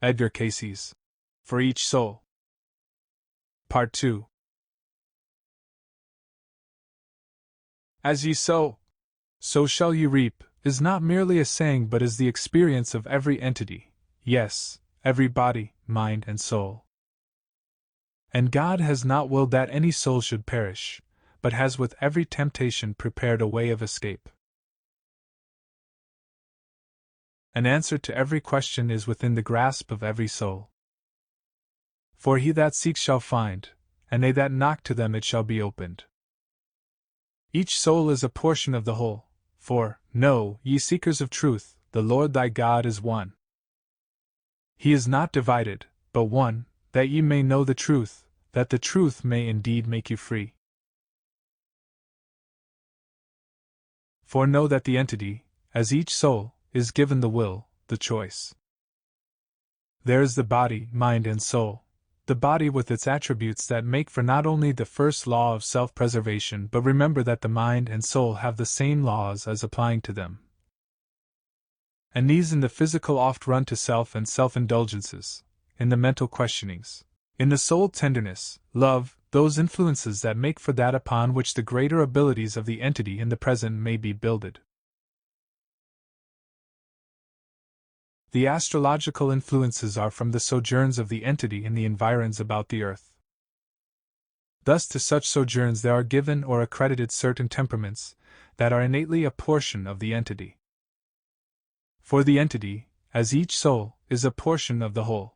EDGAR CAYCE. For each soul. Part 2. As ye sow, so shall ye reap, is not merely a saying but is the experience of every entity, yes, every body, mind, and soul. And God has not willed that any soul should perish, but has with every temptation prepared a way of escape. An answer to every question is within the grasp of every soul. For he that seeks shall find, and they that knock to them it shall be opened. Each soul is a portion of the whole, for, know, ye seekers of truth, the Lord thy God is one. He is not divided, but one, that ye may know the truth, that the truth may indeed make you free. For know that the entity, as each soul, is given the will, the choice. There is the body, mind, and soul, the body with its attributes that make for not only the first law of self-preservation but remember that the mind and soul have the same laws as applying to them. And these in the physical oft run to self and self-indulgences, in the mental questionings, in the soul tenderness, love, those influences that make for that upon which the greater abilities of the entity in the present may be builded. The astrological influences are from the sojourns of the entity in the environs about the earth. Thus to such sojourns there are given or accredited certain temperaments that are innately a portion of the entity. For the entity, as each soul, is a portion of the whole.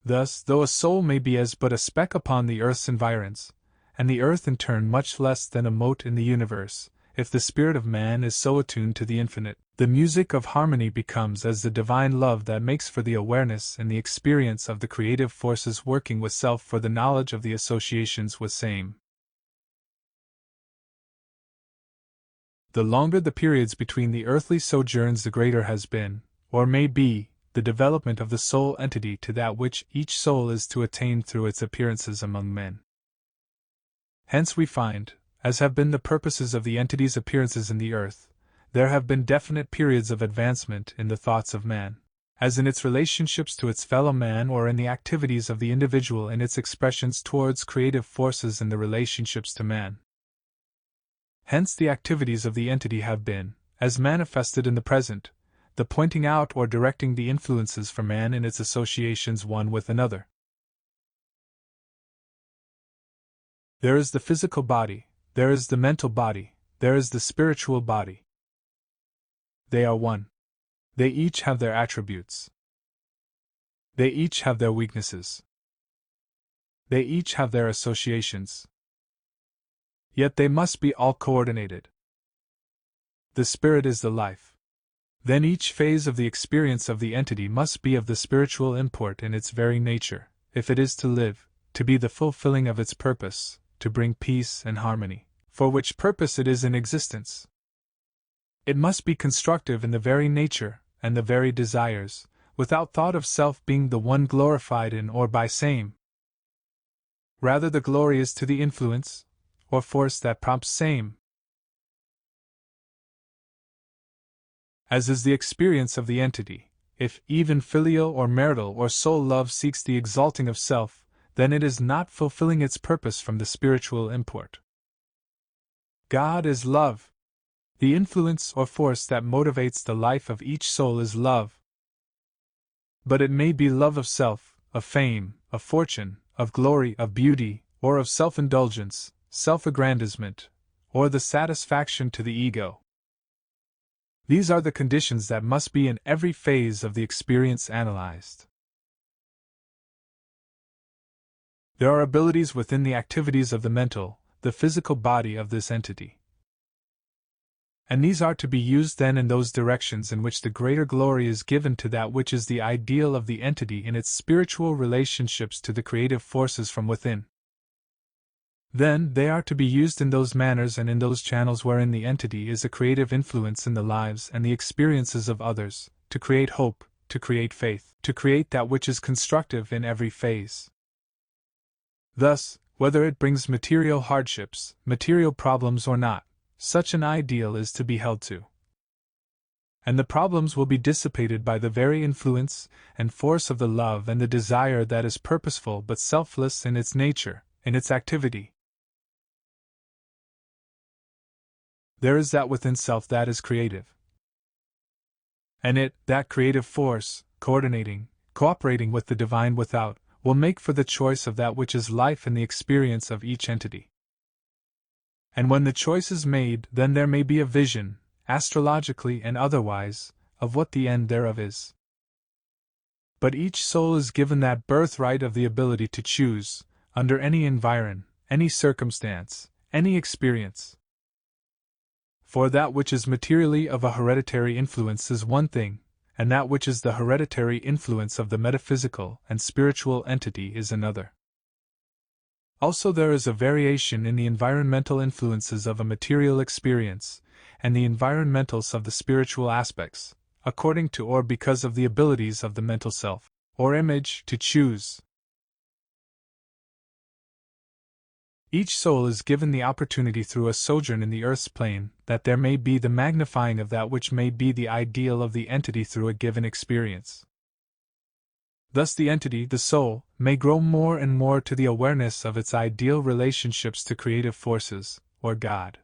Thus, though a soul may be as but a speck upon the earth's environs, and the earth in turn much less than a mote in the universe, if the spirit of man is so attuned to the infinite, the music of harmony becomes as the divine love that makes for the awareness and the experience of the creative forces working with self for the knowledge of the associations with same. The longer the periods between the earthly sojourns the greater has been, or may be, the development of the soul entity to that which each soul is to attain through its appearances among men. Hence we find, as have been the purposes of the entity's appearances in the earth, there have been definite periods of advancement in the thoughts of man, as in its relationships to its fellow man or in the activities of the individual in its expressions towards creative forces in the relationships to man. Hence the activities of the entity have been, as manifested in the present, the pointing out or directing the influences for man in its associations one with another. There is the physical body, there is the mental body, there is the spiritual body. They are one. They each have their attributes. They each have their weaknesses. They each have their associations. Yet they must be all coordinated. The spirit is the life. Then each phase of the experience of the entity must be of the spiritual import in its very nature, if it is to live, to be the fulfilling of its purpose, to bring peace and harmony, for which purpose it is in existence. It must be constructive in the very nature and the very desires, without thought of self being the one glorified in or by same. Rather the glory is to the influence, or force that prompts same. As is the experience of the entity, if even filial or marital or soul love seeks the exalting of self, then it is not fulfilling its purpose from the spiritual import. God is love. The influence or force that motivates the life of each soul is love. But it may be love of self, of fame, of fortune, of glory, of beauty, or of self-indulgence, self-aggrandizement, or the satisfaction to the ego. These are the conditions that must be in every phase of the experience analyzed. There are abilities within the activities of the mental, the physical body of this entity. And these are to be used then in those directions in which the greater glory is given to that which is the ideal of the entity in its spiritual relationships to the creative forces from within. Then they are to be used in those manners and in those channels wherein the entity is a creative influence in the lives and the experiences of others, to create hope, to create faith, to create that which is constructive in every phase. Thus, whether it brings material hardships, material problems or not, such an ideal is to be held to. And the problems will be dissipated by the very influence and force of the love and the desire that is purposeful but selfless in its nature, in its activity. There is that within self that is creative. And it, that creative force, cooperating with the divine without, will make for the choice of that which is life in the experience of each entity. And when the choice is made, then there may be a vision, astrologically and otherwise, of what the end thereof is. But each soul is given that birthright of the ability to choose, under any environ, any circumstance, any experience. For that which is materially of a hereditary influence is one thing, and that which is the hereditary influence of the metaphysical and spiritual entity is another. Also, there is a variation in the environmental influences of a material experience, and the environmentals of the spiritual aspects, according to or because of the abilities of the mental self, or image, to choose. Each soul is given the opportunity through a sojourn in the earth's plane, that there may be the magnifying of that which may be the ideal of the entity through a given experience. Thus the entity, the soul, may grow more and more to the awareness of its ideal relationships to creative forces, or God.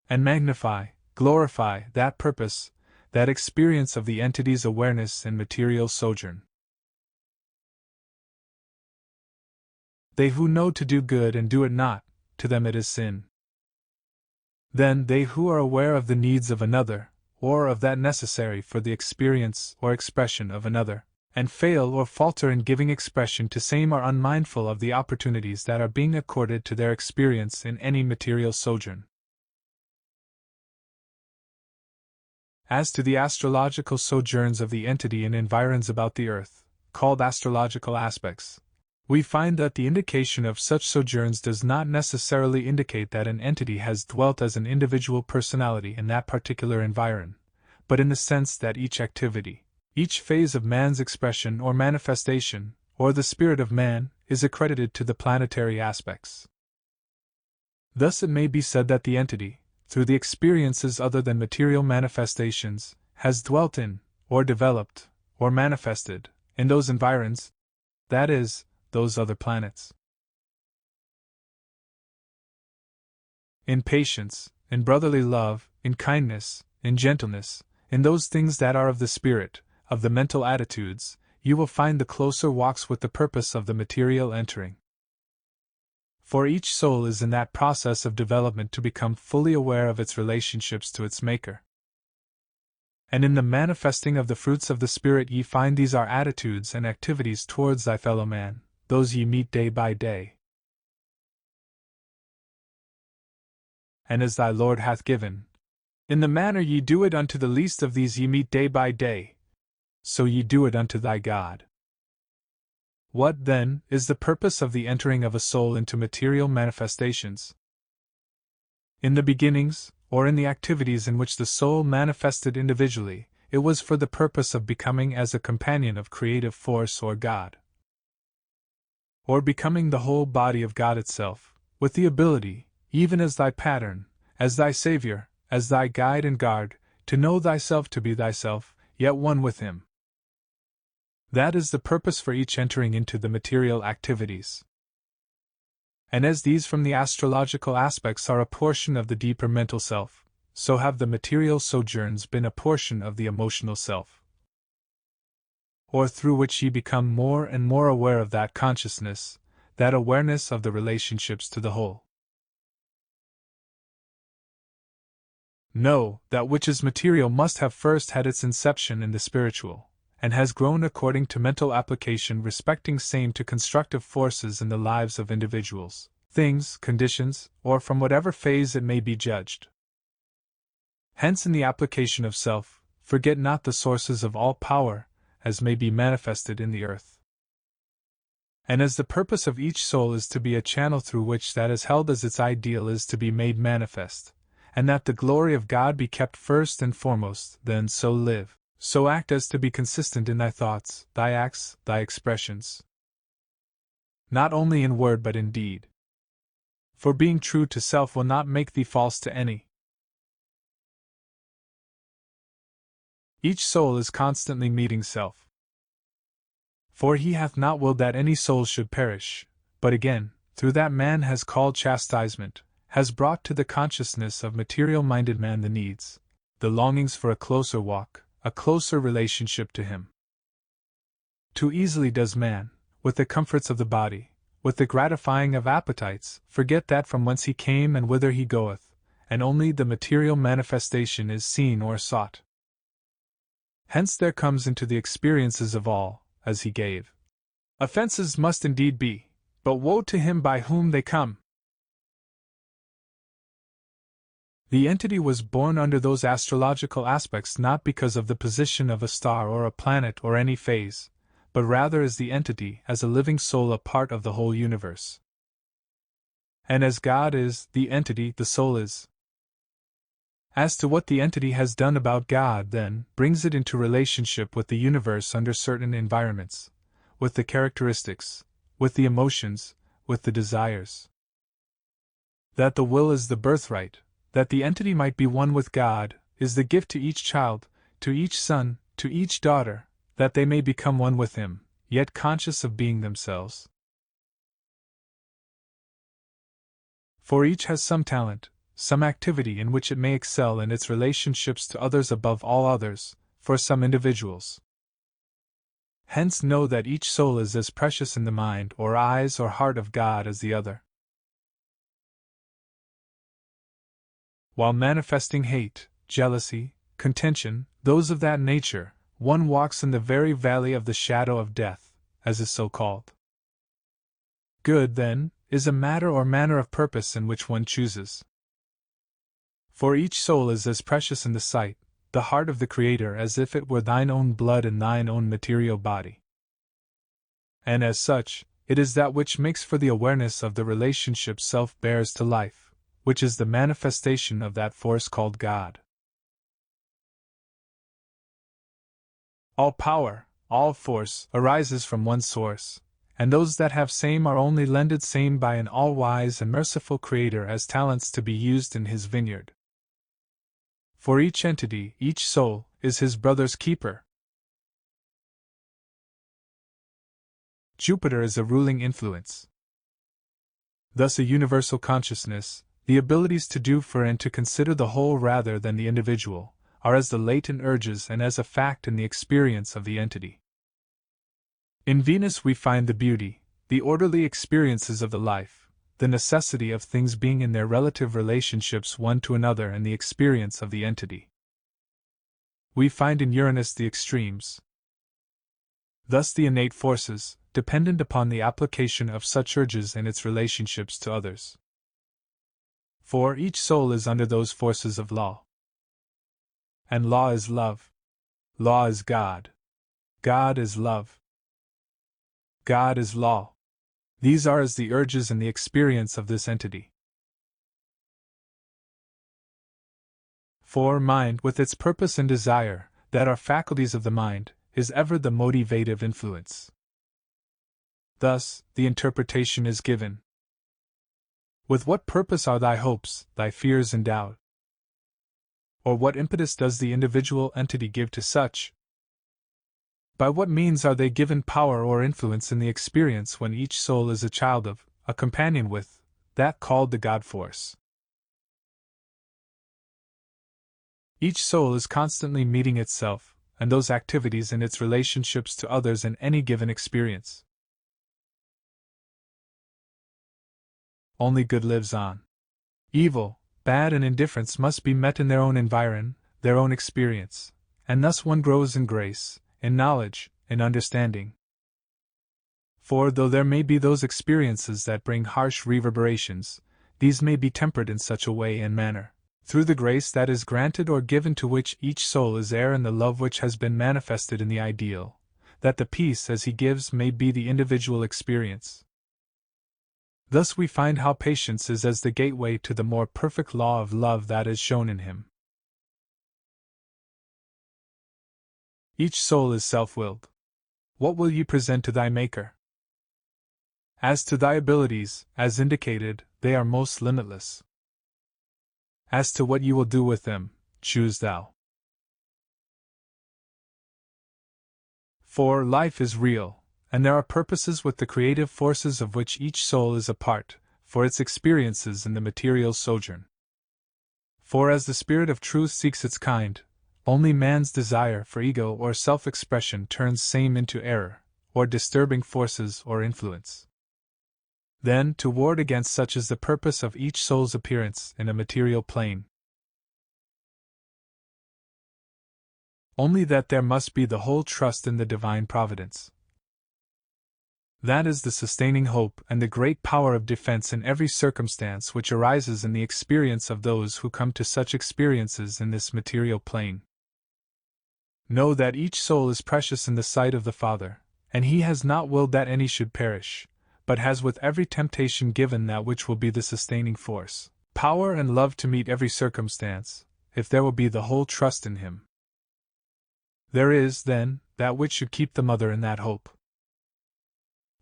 And magnify, glorify, that purpose, that experience of the entity's awareness and material sojourn. They who know to do good and do it not, to them it is sin. Then they who are aware of the needs of another, or of that necessary for the experience or expression of another, and fail or falter in giving expression to same are unmindful of the opportunities that are being accorded to their experience in any material sojourn. As to the astrological sojourns of the entity in environs about the earth, called astrological aspects, we find that the indication of such sojourns does not necessarily indicate that an entity has dwelt as an individual personality in that particular environ, but in the sense that each activity, each phase of man's expression or manifestation, or the spirit of man, is accredited to the planetary aspects. Thus it may be said that the entity, through the experiences other than material manifestations, has dwelt in, or developed, or manifested, in those environs, that is, those other planets. In patience, in brotherly love, in kindness, in gentleness, in those things that are of the spirit, of the mental attitudes, you will find the closer walks with the purpose of the material entering. For each soul is in that process of development to become fully aware of its relationships to its Maker. And in the manifesting of the fruits of the Spirit ye find these are attitudes and activities towards thy fellow man, those ye meet day by day. And as thy Lord hath given, in the manner ye do it unto the least of these ye meet day by day, so ye do it unto thy God. What, then, is the purpose of the entering of a soul into material manifestations? In the beginnings, or in the activities in which the soul manifested individually, it was for the purpose of becoming as a companion of creative force or God, or becoming the whole body of God itself, with the ability, even as thy pattern, as thy Savior, as thy guide and guard, to know thyself to be thyself, yet one with Him. That is the purpose for each entering into the material activities. And as these from the astrological aspects are a portion of the deeper mental self, so have the material sojourns been a portion of the emotional self, or through which ye become more and more aware of that consciousness, that awareness of the relationships to the whole. No, that which is material must have first had its inception in the spiritual, and has grown according to mental application respecting same to constructive forces in the lives of individuals, things, conditions, or from whatever phase it may be judged. Hence in the application of self, forget not the sources of all power, as may be manifested in the earth. And as the purpose of each soul is to be a channel through which that is held as its ideal is to be made manifest, and that the glory of God be kept first and foremost, then so live, so act as to be consistent in thy thoughts, thy acts, thy expressions. Not only in word but in deed. For being true to self will not make thee false to any. Each soul is constantly meeting self. For he hath not willed that any soul should perish, but again, through that man has called chastisement, has brought to the consciousness of material-minded man the needs, the longings for a closer walk, a closer relationship to him. Too easily does man, with the comforts of the body, with the gratifying of appetites, forget that from whence he came and whither he goeth, and only the material manifestation is seen or sought. Hence there comes into the experiences of all, as he gave. Offenses must indeed be, but woe to him by whom they come. The entity was born under those astrological aspects not because of the position of a star or a planet or any phase, but rather as the entity, as a living soul, a part of the whole universe. And as God is, the entity, the soul is. As to what the entity has done about God, then, brings it into relationship with the universe under certain environments, with the characteristics, with the emotions, with the desires. That the will is the birthright, that the entity might be one with God, is the gift to each child, to each son, to each daughter, that they may become one with Him, yet conscious of being themselves. For each has some talent, some activity in which it may excel in its relationships to others above all others, for some individuals. Hence know that each soul is as precious in the mind or eyes or heart of God as the other. While manifesting hate, jealousy, contention, those of that nature, one walks in the very valley of the shadow of death, as is so called. Good, then, is a matter or manner of purpose in which one chooses. For each soul is as precious in the sight, the heart of the Creator as if it were thine own blood and thine own material body. And as such, it is that which makes for the awareness of the relationship self bears to life, which is the manifestation of that force called God. All power, all force, arises from one source, and those that have same are only lended same by an all-wise and merciful Creator as talents to be used in His vineyard. For each entity, each soul, is his brother's keeper. Jupiter is a ruling influence. Thus a universal consciousness, the abilities to do for and to consider the whole rather than the individual, are as the latent urges and as a fact in the experience of the entity. In Venus we find the beauty, the orderly experiences of the life, the necessity of things being in their relative relationships one to another and the experience of the entity. We find in Uranus the extremes. Thus the innate forces, dependent upon the application of such urges and its relationships to others. For each soul is under those forces of law. And law is love. Law is God. God is love. God is law. These are as the urges and the experience of this entity. For mind, with its purpose and desire, that are faculties of the mind, is ever the motivative influence. Thus, the interpretation is given. With what purpose are thy hopes, thy fears endowed? Or what impetus does the individual entity give to such? By what means are they given power or influence in the experience when each soul is a child of, a companion with, that called the God force? Each soul is constantly meeting itself, and those activities in its relationships to others in any given experience. Only good lives on. Evil, bad, and indifference must be met in their own environ, their own experience, and thus one grows in grace, in knowledge, in understanding. For though there may be those experiences that bring harsh reverberations, these may be tempered in such a way and manner, through the grace that is granted or given to which each soul is heir and the love which has been manifested in the ideal, that the peace as he gives may be the individual experience. Thus we find how patience is as the gateway to the more perfect law of love that is shown in him. Each soul is self-willed. What will you present to thy Maker? As to thy abilities, as indicated, they are most limitless. As to what you will do with them, choose thou. For life is real, and there are purposes with the creative forces of which each soul is a part, for its experiences in the material sojourn. For as the spirit of truth seeks its kind, only man's desire for ego or self-expression turns same into error, or disturbing forces or influence. Then, to ward against such is the purpose of each soul's appearance in a material plane. Only that there must be the whole trust in the divine providence. That is the sustaining hope and the great power of defense in every circumstance which arises in the experience of those who come to such experiences in this material plane. Know that each soul is precious in the sight of the Father, and He has not willed that any should perish, but has with every temptation given that which will be the sustaining force, power and love to meet every circumstance, if there will be the whole trust in Him. There is, then, that which should keep the mother in that hope.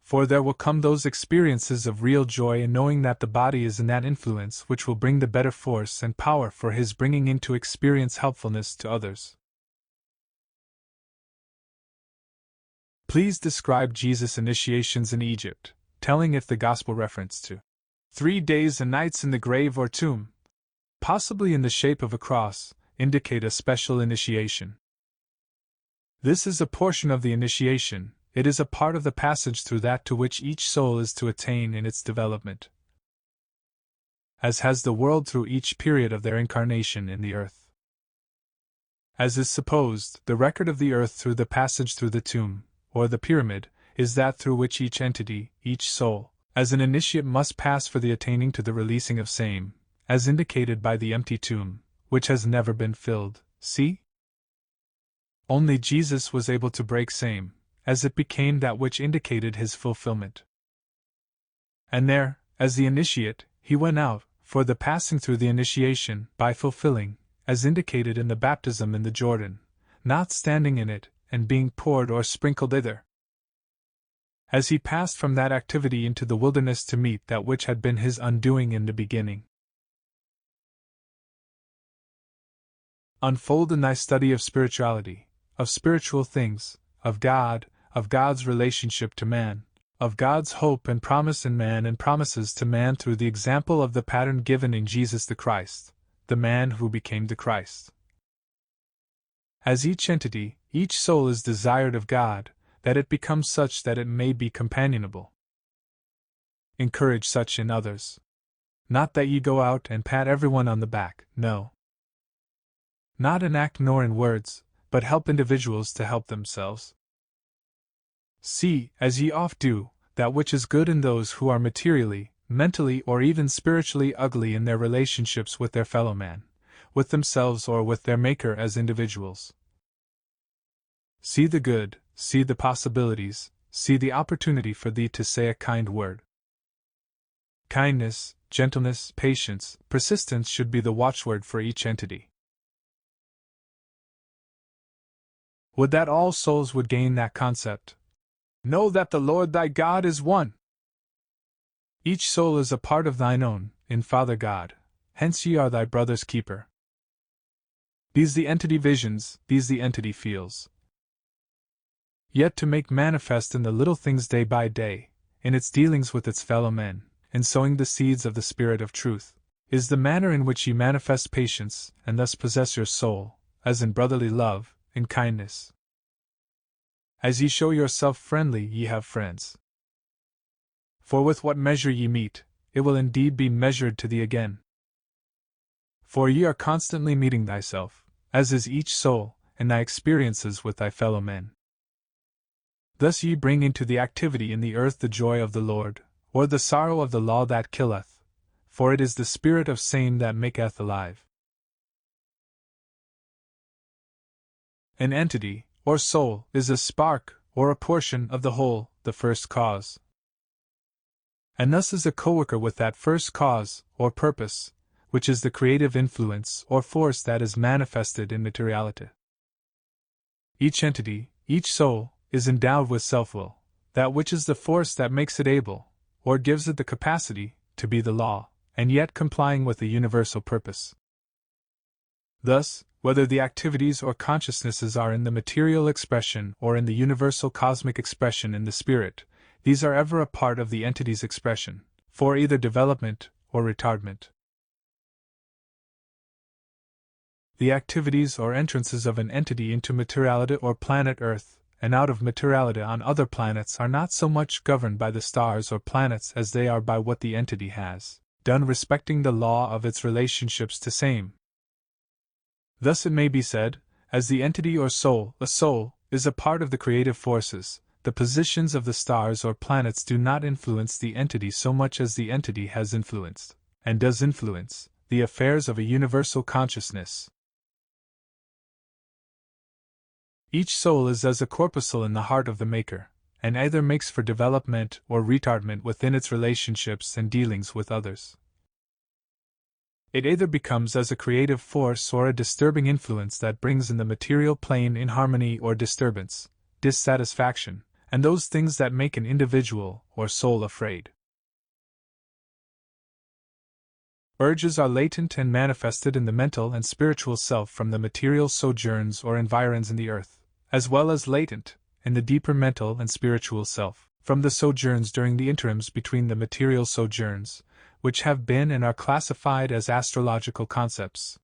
For there will come those experiences of real joy in knowing that the body is in that influence which will bring the better force and power for his bringing into experience helpfulness to others. Please describe Jesus' initiations in Egypt, telling if the Gospel reference to 3 days and nights in the grave or tomb, possibly in the shape of a cross, indicate a special initiation. This is a portion of the initiation. It is a part of the passage through that to which each soul is to attain in its development, as has the world through each period of their incarnation in the earth. As is supposed, the record of the earth through the passage through the tomb, or the pyramid, is that through which each entity, each soul, as an initiate must pass for the attaining to the releasing of same, as indicated by the empty tomb, which has never been filled. See? Only Jesus was able to break same, as it became that which indicated his fulfillment. And there, as the initiate, he went out, for the passing through the initiation, by fulfilling, as indicated in the baptism in the Jordan, not standing in it, and being poured or sprinkled thither. As he passed from that activity into the wilderness to meet that which had been his undoing in the beginning. Unfold in thy study of spirituality, of spiritual things, of God, of God's relationship to man, of God's hope and promise in man and promises to man through the example of the pattern given in Jesus the Christ, the man who became the Christ. As each entity, each soul is desired of God, that it becomes such that it may be companionable. Encourage such in others. Not that ye go out and pat everyone on the back, no. Not in act nor in words, but help individuals to help themselves. See, as ye oft do, that which is good in those who are materially, mentally, or even spiritually ugly in their relationships with their fellow man, with themselves or with their Maker as individuals. See the good, see the possibilities, see the opportunity for thee to say a kind word. Kindness, gentleness, patience, persistence should be the watchword for each entity. Would that all souls would gain that concept. Know that the Lord thy God is one. Each soul is a part of thine own, in Father God, hence ye are thy brother's keeper. These the entity visions, these the entity feels. Yet to make manifest in the little things day by day, in its dealings with its fellow men, in sowing the seeds of the Spirit of truth, is the manner in which ye manifest patience, and thus possess your soul, as in brotherly love, in kindness. As ye show yourself friendly, ye have friends. For with what measure ye meet, it will indeed be measured to thee again. For ye are constantly meeting thyself, as is each soul, in thy experiences with thy fellow men. Thus ye bring into the activity in the earth the joy of the Lord, or the sorrow of the law that killeth, for it is the spirit of same that maketh alive. An entity, or soul, is a spark, or a portion of the whole, the first cause. And thus is a co-worker with that first cause, or purpose, which is the creative influence or force that is manifested in materiality. Each entity, each soul, is endowed with self-will, that which is the force that makes it able, or gives it the capacity, to be the law, and yet complying with the universal purpose. Thus, Whether the activities or consciousnesses are in the material expression or in the universal cosmic expression in the spirit, these are ever a part of the entity's expression, for either development or retardment. The activities or entrances of an entity into materiality or planet Earth, and out of materiality on other planets are not so much governed by the stars or planets as they are by what the entity has done respecting the law of its relationships to same. Thus it may be said, as the entity or soul, a soul, is a part of the creative forces, the positions of the stars or planets do not influence the entity so much as the entity has influenced, and does influence, the affairs of a universal consciousness. Each soul is as a corpuscle in the heart of the Maker, and either makes for development or retardment within its relationships and dealings with others. It either becomes as a creative force or a disturbing influence that brings in the material plane inharmony or disturbance, dissatisfaction, and those things that make an individual or soul afraid. Urges are latent and manifested in the mental and spiritual self from the material sojourns or environs in the earth, as well as latent, in the deeper mental and spiritual self, from the sojourns during the interims between the material sojourns, which have been and are classified as astrological concepts.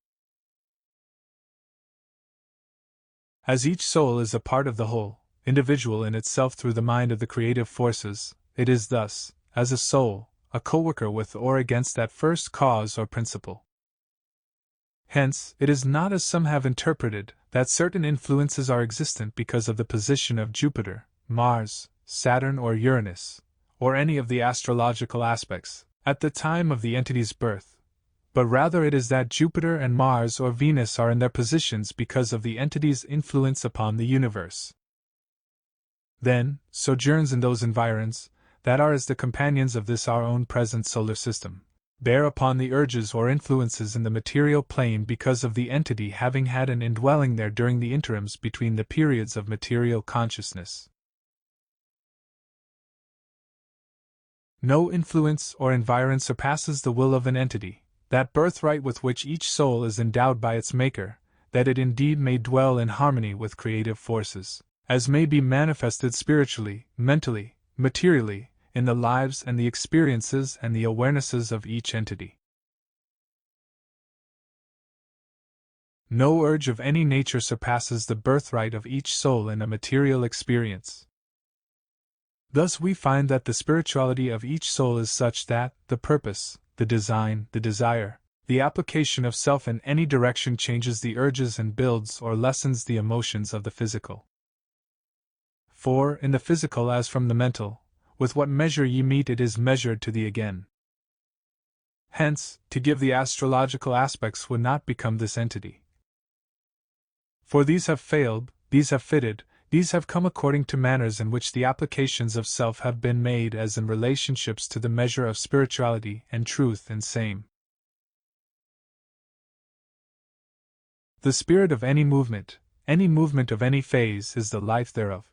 As each soul is a part of the whole, individual in itself through the mind of the creative forces, it is thus, as a soul, a co-worker with or against that first cause or principle. Hence, it is not as some have interpreted, that certain influences are existent because of the position of Jupiter, Mars, Saturn or Uranus, or any of the astrological aspects, at the time of the entity's birth, but rather it is that Jupiter and Mars or Venus are in their positions because of the entity's influence upon the universe. Then, sojourns in those environs, that are as the companions of this our own present solar system, bear upon the urges or influences in the material plane because of the entity having had an indwelling there during the interims between the periods of material consciousness. No influence or environ surpasses the will of an entity, that birthright with which each soul is endowed by its Maker, that it indeed may dwell in harmony with creative forces, as may be manifested spiritually, mentally, materially, in the lives and the experiences and the awarenesses of each entity. No urge of any nature surpasses the birthright of each soul in a material experience. Thus we find that the spirituality of each soul is such that the purpose, the design, the desire, the application of self in any direction changes the urges and builds or lessens the emotions of the physical. For, in the physical as from the mental, with what measure ye meet it is measured to thee again. Hence, to give the astrological aspects would not become this entity. For these have failed, these have fitted, these have come according to manners in which the applications of self have been made as in relationships to the measure of spirituality and truth and same. The spirit of any movement of any phase is the life thereof.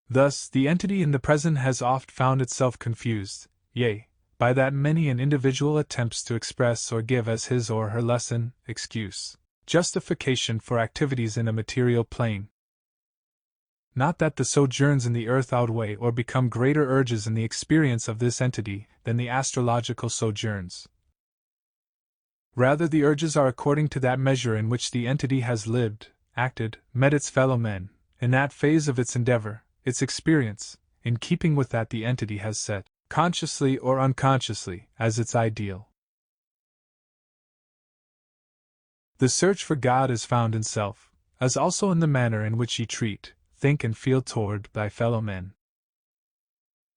Thus, the entity in the present has oft found itself confused, yea, by that many an individual attempts to express or give as his or her lesson, excuse, justification for activities in a material plane. Not that the sojourns in the earth outweigh or become greater urges in the experience of this entity than the astrological sojourns. Rather, the urges are according to that measure in which the entity has lived, acted, met its fellow men, in that phase of its endeavor, its experience, in keeping with that the entity has set, consciously or unconsciously, as its ideal. The search for God is found in self, as also in the manner in which ye treat, think and feel toward thy fellow men.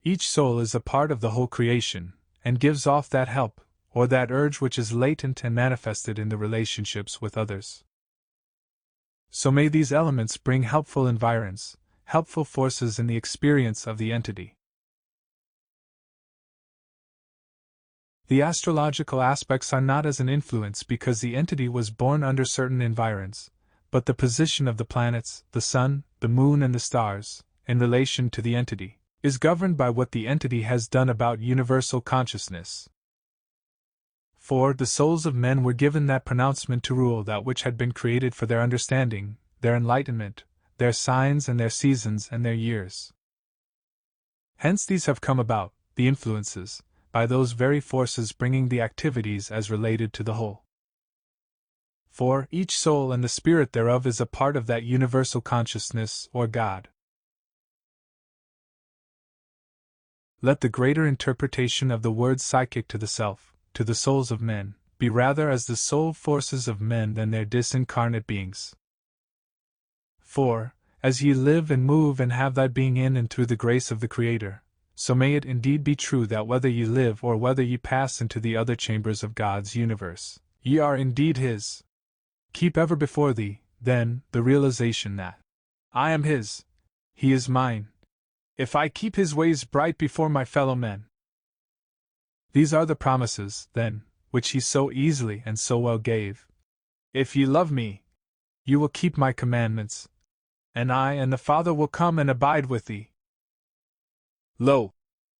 Each soul is a part of the whole creation, and gives off that help, or that urge which is latent and manifested in the relationships with others. So may these elements bring helpful environs, helpful forces in the experience of the entity. The astrological aspects are not as an influence because the entity was born under certain environs, but the position of the planets, the sun, the moon and the stars, in relation to the entity, is governed by what the entity has done about universal consciousness. For the souls of men were given that pronouncement to rule that which had been created for their understanding, their enlightenment, their signs and their seasons and their years. Hence these have come about, the influences, by those very forces bringing the activities as related to the whole. For each soul and the spirit thereof is a part of that universal consciousness or God. Let the greater interpretation of the word psychic to the self, to the souls of men, be rather as the soul forces of men than their disincarnate beings. For, as ye live and move and have thy being in and through the grace of the Creator, so may it indeed be true that whether ye live or whether ye pass into the other chambers of God's universe, ye are indeed His. Keep ever before thee, then, the realization that I am His, He is mine, if I keep His ways bright before my fellow men. These are the promises, then, which He so easily and so well gave. If ye love me, you will keep my commandments, and I and the Father will come and abide with thee. Lo,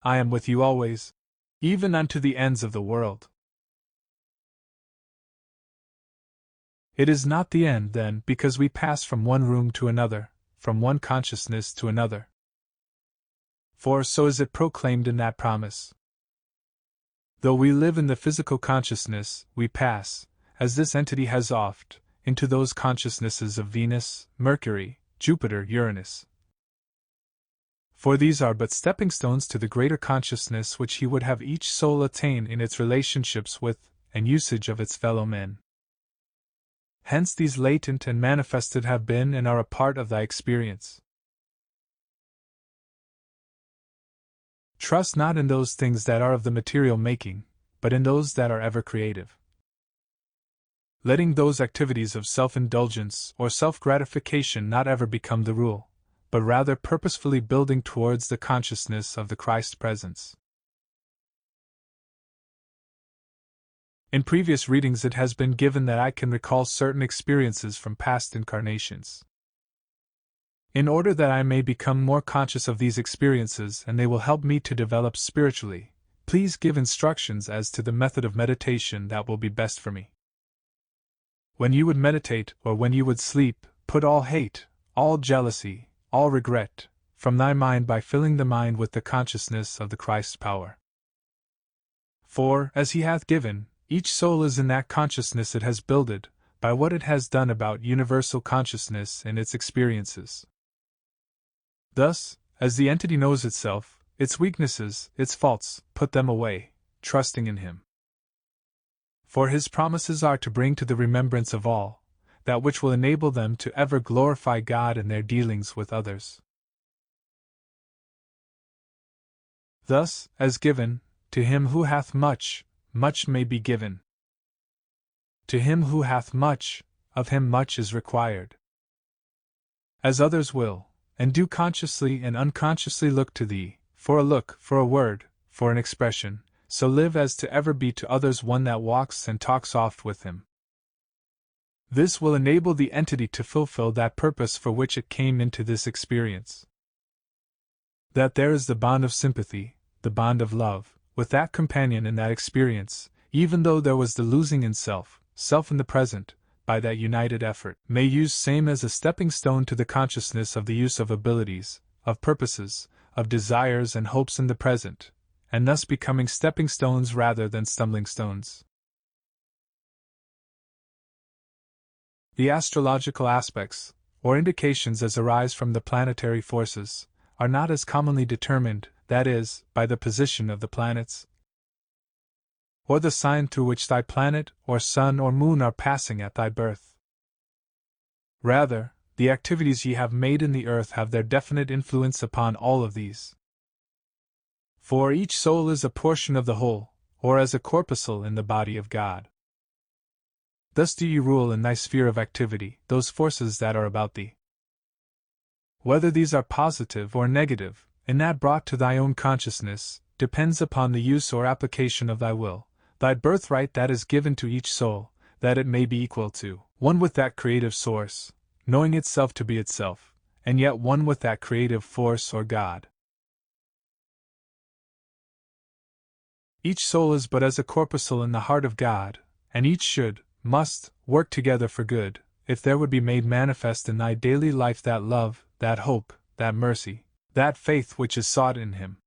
I am with you always, even unto the ends of the world. It is not the end, then, because we pass from one room to another, from one consciousness to another. For so is it proclaimed in that promise. Though we live in the physical consciousness, we pass, as this entity has oft, into those consciousnesses of Venus, Mercury, Jupiter, Uranus. For these are but stepping stones to the greater consciousness which He would have each soul attain in its relationships with and usage of its fellow men. Hence these latent and manifested have been and are a part of thy experience. Trust not in those things that are of the material making, but in those that are ever creative. Letting those activities of self-indulgence or self-gratification not ever become the rule, but rather purposefully building towards the consciousness of the Christ presence. In previous readings it has been given that I can recall certain experiences from past incarnations. In order that I may become more conscious of these experiences and they will help me to develop spiritually, please give instructions as to the method of meditation that will be best for me. When you would meditate or when you would sleep, put all hate, all jealousy, all regret, from thy mind by filling the mind with the consciousness of the Christ's power. For, as He hath given, each soul is in that consciousness it has builded, by what it has done about universal consciousness and its experiences. Thus, as the entity knows itself, its weaknesses, its faults, put them away, trusting in Him. For His promises are to bring to the remembrance of all, that which will enable them to ever glorify God in their dealings with others. Thus, as given, to him who hath much, much may be given. To him who hath much, of him much is required. As others will, and do consciously and unconsciously look to thee, for a look, for a word, for an expression, so live as to ever be to others one that walks and talks oft with Him. This will enable the entity to fulfill that purpose for which it came into this experience. That there is the bond of sympathy, the bond of love, with that companion in that experience, even though there was the losing in self in the present, by that united effort, may use same as a stepping stone to the consciousness of the use of abilities, of purposes, of desires and hopes in the present, and thus becoming stepping stones rather than stumbling stones. The astrological aspects, or indications as arise from the planetary forces, are not as commonly determined, that is, by the position of the planets, or the sign through which thy planet, or sun, or moon are passing at thy birth. Rather, the activities ye have made in the earth have their definite influence upon all of these. For each soul is a portion of the whole, or as a corpuscle in the body of God. Thus do ye rule in thy sphere of activity those forces that are about thee. Whether these are positive or negative, in that brought to thy own consciousness, depends upon the use or application of thy will, thy birthright that is given to each soul, that it may be equal to, one with that creative source, knowing itself to be itself, and yet one with that creative force or God. Each soul is but as a corpuscle in the heart of God, and each should, must, work together for good, if there would be made manifest in thy daily life that love, that hope, that mercy, that faith which is sought in Him.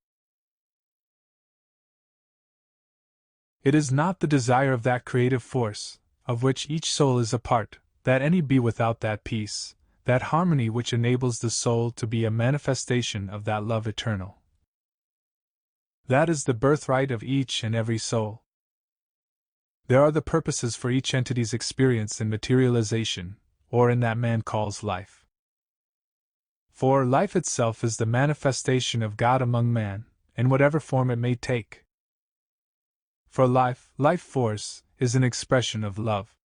It is not the desire of that creative force, of which each soul is a part, that any be without that peace, that harmony which enables the soul to be a manifestation of that love eternal. That is the birthright of each and every soul. There are the purposes for each entity's experience in materialization, or in that man calls life. For life itself is the manifestation of God among man, in whatever form it may take. For life force, is an expression of love.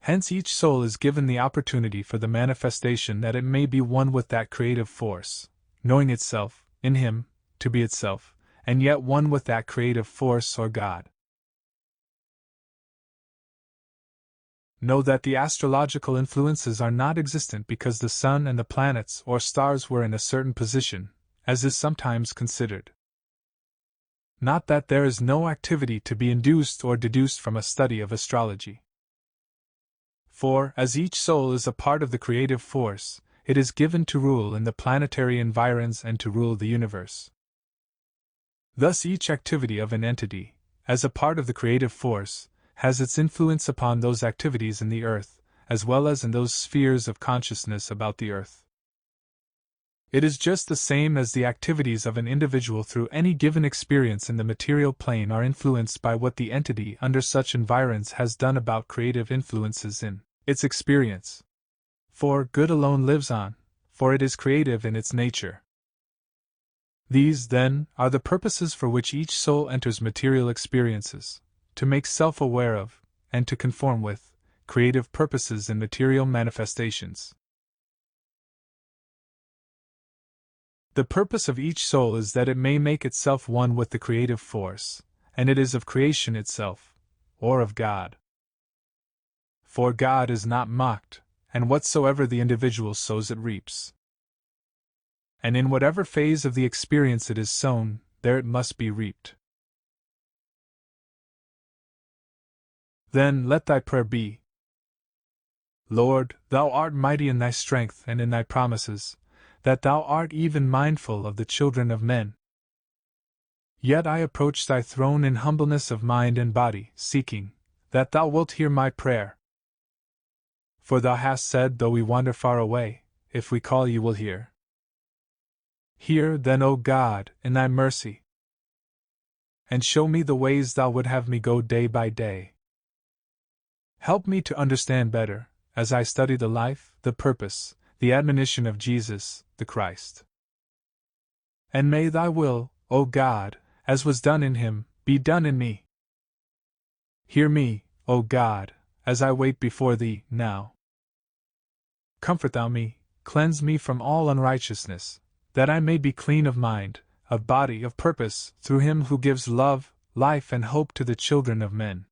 Hence each soul is given the opportunity for the manifestation that it may be one with that creative force, knowing itself, in Him, to be itself, and yet one with that creative force or God. Know that the astrological influences are not existent because the sun and the planets or stars were in a certain position, as is sometimes considered. Not that there is no activity to be induced or deduced from a study of astrology. For, as each soul is a part of the creative force, it is given to rule in the planetary environs and to rule the universe. Thus each activity of an entity, as a part of the creative force, has its influence upon those activities in the earth, as well as in those spheres of consciousness about the earth. It is just the same as the activities of an individual through any given experience in the material plane are influenced by what the entity under such environs has done about creative influences in its experience. For good alone lives on, for it is creative in its nature. These, then, are the purposes for which each soul enters material experiences, to make self-aware of, and to conform with, creative purposes in material manifestations. The purpose of each soul is that it may make itself one with the creative force, and it is of creation itself, or of God. For God is not mocked, and whatsoever the individual sows it reaps. And in whatever phase of the experience it is sown, there it must be reaped. Then let thy prayer be, Lord, Thou art mighty in Thy strength and in Thy promises, that Thou art even mindful of the children of men. Yet I approach Thy throne in humbleness of mind and body, seeking that Thou wilt hear my prayer. For Thou hast said, though we wander far away, if we call you will hear. Hear, then, O God, in Thy mercy, and show me the ways Thou would have me go day by day. Help me to understand better, as I study the life, the purpose, the admonition of Jesus, the Christ. And may Thy will, O God, as was done in Him, be done in me. Hear me, O God, as I wait before Thee, now. Comfort Thou me, cleanse me from all unrighteousness, that I may be clean of mind, of body, of purpose, through Him who gives love, life and hope to the children of men.